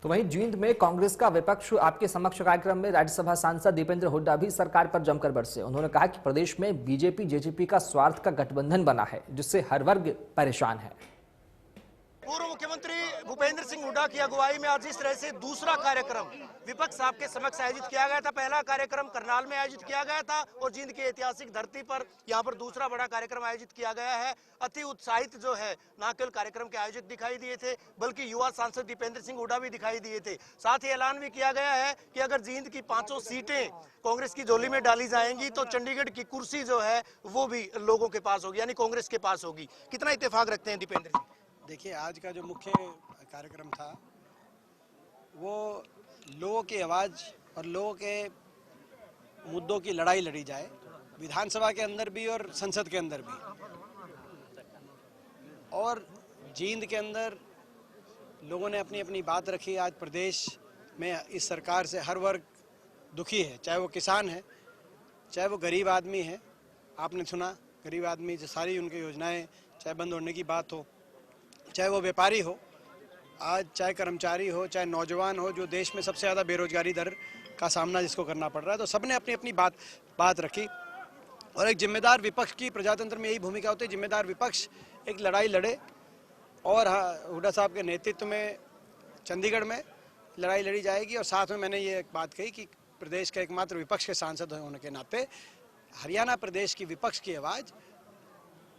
तो वहीं जींद में कांग्रेस का विपक्ष आपके समक्ष कार्यक्रम में राज्यसभा सांसद दीपेंद्र हुड्डा भी सरकार पर जमकर बरसे। उन्होंने कहा कि प्रदेश में बीजेपी जेजेपी का स्वार्थ का गठबंधन बना है, जिससे हर वर्ग परेशान है। पूर्व मुख्यमंत्री भूपेंद्र सिंह हुड्डा की अगुवाई में आज इस तरह से दूसरा कार्यक्रम विपक्ष आपके समक्ष आयोजित किया गया था। पहला कार्यक्रम करनाल में आयोजित किया गया था और जींद की ऐतिहासिक धरती पर यहाँ पर दूसरा बड़ा कार्यक्रम आयोजित किया गया है। अति उत्साहित जो है न केवल कार्यक्रम के आयोजक दिखाई दिए थे, बल्कि युवा सांसद दीपेंद्र सिंह हुड्डा भी दिखाई दिए थे। साथ ही ऐलान भी किया गया है कि अगर जींद की 500 सीटें कांग्रेस की झोली में डाली जाएंगी तो चंडीगढ़ की कुर्सी जो है वो भी लोगों के पास होगी, यानी कांग्रेस के पास होगी। कितना इत्तेफाक रखते हैं दीपेंद्र जी? देखिए, आज का जो मुख्य कार्यक्रम था वो लोगों की आवाज़ और लोगों के मुद्दों की लड़ाई लड़ी जाए, विधानसभा के अंदर भी और संसद के अंदर भी। और जींद के अंदर लोगों ने अपनी अपनी बात रखी। आज प्रदेश में इस सरकार से हर वर्ग दुखी है, चाहे वो किसान है, चाहे वो गरीब आदमी है। आपने सुना, गरीब आदमी जो सारी उनकी योजनाएं, चाहे बंद होने की बात हो, चाहे वो व्यापारी हो, आज चाहे कर्मचारी हो, चाहे नौजवान हो, जो देश में सबसे ज़्यादा बेरोजगारी दर का सामना जिसको करना पड़ रहा है, तो सबने अपनी अपनी बात रखी। और एक जिम्मेदार विपक्ष की प्रजातंत्र में यही भूमिका होती है। जिम्मेदार विपक्ष एक लड़ाई लड़े और हुड्डा साहब के नेतृत्व में चंडीगढ़ में लड़ाई लड़ी जाएगी। और साथ में मैंने ये एक बात कही कि प्रदेश के एकमात्र विपक्ष के सांसद होने के नाते हरियाणा प्रदेश की विपक्ष की आवाज़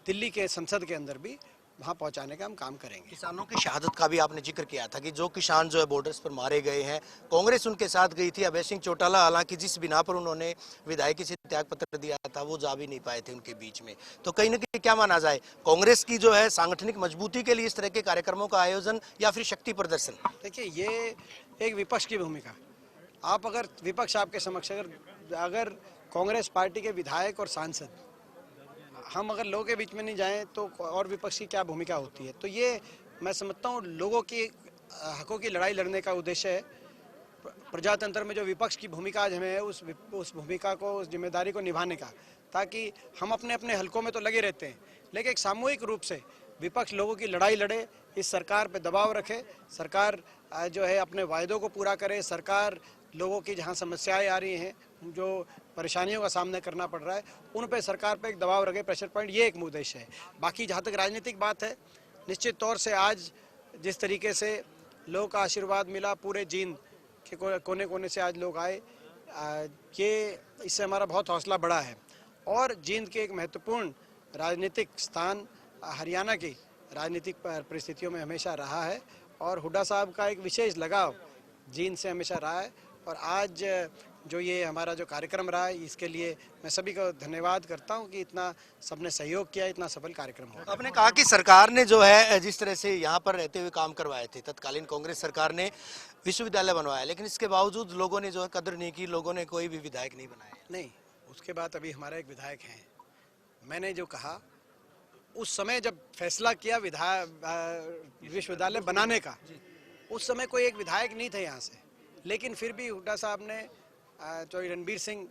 दिल्ली के संसद के अंदर भी वहाँ पहुँचाने का हम काम करेंगे। किसानों की शहादत का भी आपने जिक्र किया था कि जो किसान जो है बॉर्डर्स पर मारे गए हैं, कांग्रेस उनके साथ गई थी। अभय सिंह चौटाला हालांकि जिस बिना पर उन्होंने विधायकी से त्याग पत्र दिया था वो जा भी नहीं पाए थे उनके बीच में। तो कहीं ना कहीं क्या माना जाए, कांग्रेस की जो है सांगठनिक मजबूती के लिए इस तरह के कार्यक्रमों का आयोजन या फिर शक्ति प्रदर्शन? देखिए, ये एक विपक्ष की भूमिका। आप अगर विपक्ष आपके समक्ष अगर कांग्रेस पार्टी के विधायक और सांसद हम अगर लोगों के बीच में नहीं जाएं तो और विपक्ष की क्या भूमिका होती है? तो ये मैं समझता हूँ लोगों की हकों की लड़ाई लड़ने का उद्देश्य है। प्रजातंत्र में जो विपक्ष की भूमिका आज हमें है, उस भूमिका को, उस जिम्मेदारी को निभाने का, ताकि हम अपने अपने हलकों में तो लगे रहते हैं, लेकिन एक सामूहिक रूप से विपक्ष लोगों की लड़ाई लड़े, इस सरकार पर दबाव रखे, सरकार जो है अपने वायदों को पूरा करे, सरकार लोगों की जहाँ समस्याएं आ रही हैं, जो परेशानियों का सामना करना पड़ रहा है, उन पे सरकार पे एक दबाव रखे, प्रेशर पॉइंट, ये एक उद्देश्य है। बाकी जहाँ तक राजनीतिक बात है, निश्चित तौर से आज जिस तरीके से लोगों का आशीर्वाद मिला, पूरे जींद के कोने कोने से आज लोग आए, ये इससे हमारा बहुत हौसला बढ़ा है। और जींद के एक महत्वपूर्ण राजनीतिक स्थान हरियाणा की राजनीतिक परिस्थितियों में हमेशा रहा है और हुड्डा साहब का एक विशेष लगाव जींद से हमेशा रहा है। और आज जो ये हमारा जो कार्यक्रम रहा है, इसके लिए मैं सभी को धन्यवाद करता हूं कि इतना सबने सहयोग किया, इतना सफल कार्यक्रम हो। आपने कहा कि सरकार ने जो है जिस तरह से यहाँ पर रहते हुए काम करवाए थे, तत्कालीन कांग्रेस सरकार ने विश्वविद्यालय बनवाया, लेकिन इसके बावजूद लोगों ने जो है कदर नहीं की, लोगों ने कोई भी विधायक नहीं बनाया। नहीं, उसके बाद अभी हमारा एक विधायक है। मैंने जो कहा उस समय जब फैसला किया विश्वविद्यालय बनाने का, उस समय कोई एक विधायक नहीं थे यहाँ से, लेकिन फिर भी हुड्डा साहब ने रणबीर सिंह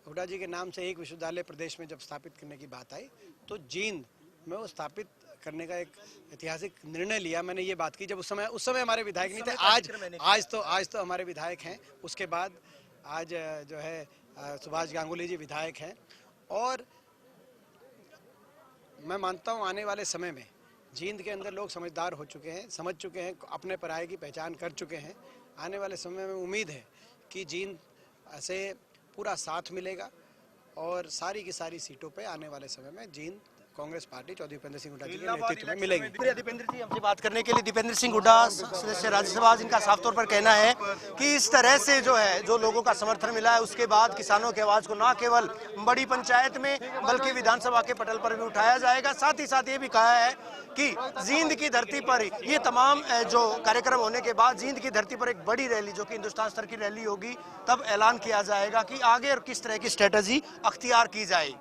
हुड्डा जी के नाम से एक विश्वविद्यालय प्रदेश में जब स्थापित करने की बात आई तो जींद में वो स्थापित करने का एक ऐतिहासिक निर्णय लिया। मैंने ये बात की जब उस समय हमारे विधायक नहीं थे। आज तो हमारे विधायक हैं। उसके बाद आज जो है सुभाष गांगुली जी विधायक हैं। और मैं मानता हूँ आने वाले समय में जींद के अंदर लोग समझदार हो चुके हैं, समझ चुके हैं, अपने पराये की पहचान कर चुके हैं। आने वाले समय में उम्मीद है कि जींद से पूरा साथ मिलेगा और सारी की सारी सीटों पे आने वाले समय में जींद कांग्रेस पार्टी चौधरी दीपेंद्र सिंह हुड्डा जी के नेतृत्व में मिलेगी। दीपेंद्र जी हमसे बात करने के लिए। दीपेंद्र सिंह हुड्डा सदस्य राज्यसभा, जिनका साफ तौर पर कहना है कि इस तरह से जो है जो लोगों का समर्थन मिला है, उसके बाद किसानों की आवाज को न केवल बड़ी पंचायत में बल्कि विधानसभा के पटल पर भी उठाया जाएगा। साथ ही साथ ये भी कहा है कि जींद की धरती पर ये तमाम जो कार्यक्रम होने के बाद जींद की धरती पर एक बड़ी रैली, जो कि हिंदुस्तान स्तर की रैली होगी, तब ऐलान किया जाएगा कि आगे और किस तरह की स्ट्रेटजी अख्तियार की जाए।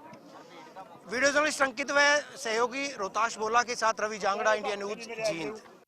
वीडियो जर्नलिस्ट अंकित व सहयोगी रोहताश बोला के साथ रवि जांगड़ा, इंडिया न्यूज, जींद।